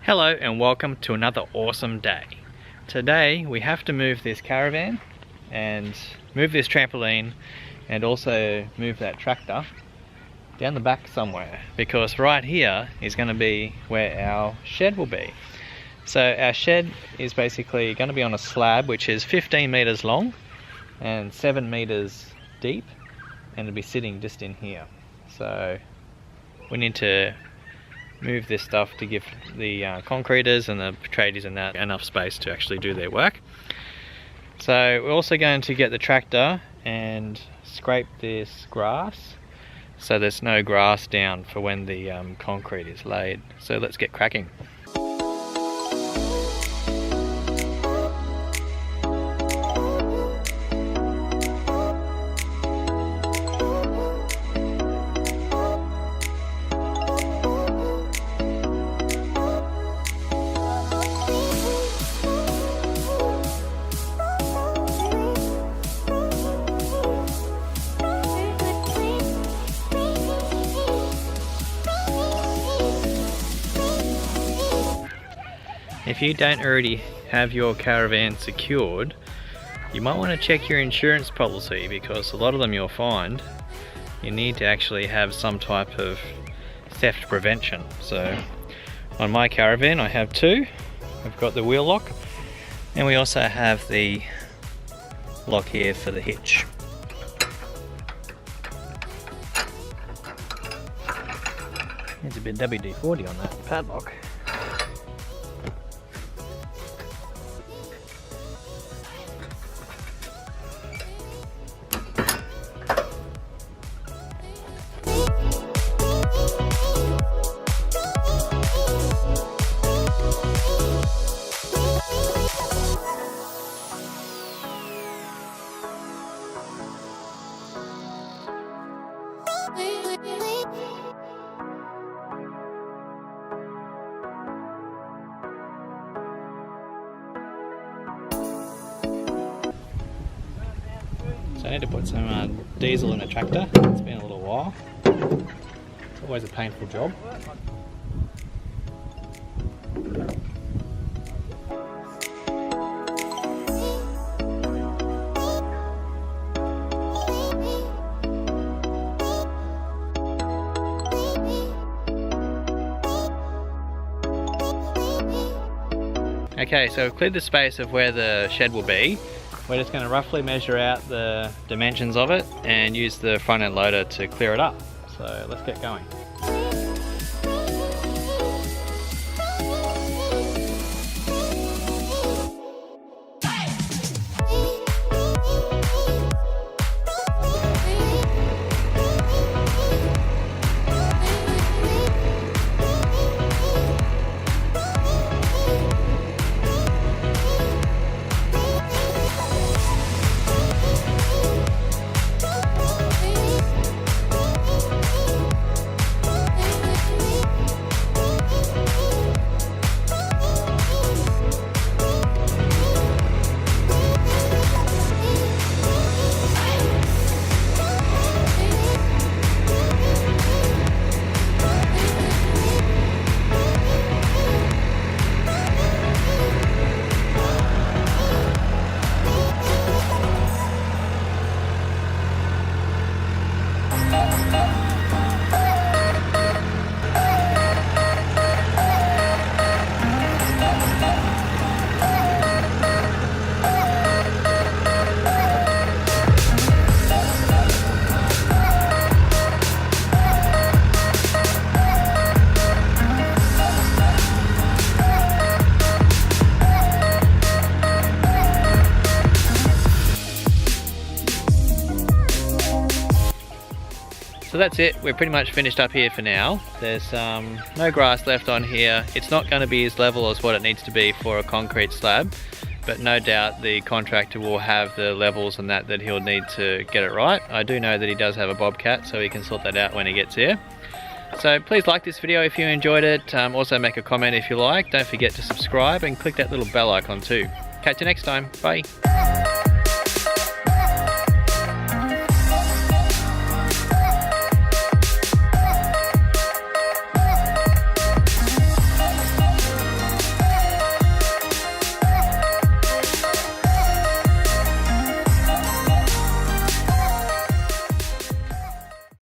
Hello and welcome to another awesome day. Today we have to move this caravan and move this trampoline and also move that tractor down the back somewhere, because right here is going to be where our shed will be. So our shed is basically going to be on a slab which is 15 meters long and 7 meters deep, and it'll be sitting just in here. So we need to move this stuff to give the concreters and the tradies and that enough space to actually do their work. So we're also going to get the tractor and scrape this grass so there's no grass down for when the concrete is laid. So let's get cracking. If you don't already have your caravan secured, you might want to check your insurance policy, because a lot of them you'll find you need to actually have some type of theft prevention. So on my caravan I have two. I've got the wheel lock, and we also have the lock here for the hitch. There's a bit of WD-40 on that padlock. So I need to put some diesel in the tractor. It's been a little while. It's always a painful job. Okay, so we've cleared the space of where the shed will be. We're just going to roughly measure out the dimensions of it and use the front end loader to clear it up. So let's get going. So that's it, we're pretty much finished up here for now. There's no grass left on here. It's not going to be as level as what it needs to be for a concrete slab, but no doubt the contractor will have the levels and that he'll need to get it right. I do know that he does have a bobcat, so he can sort that out when he gets here. So please like this video if you enjoyed it. Also make a comment if you like. Don't forget to subscribe and click that little bell icon too. Catch you next time. Bye.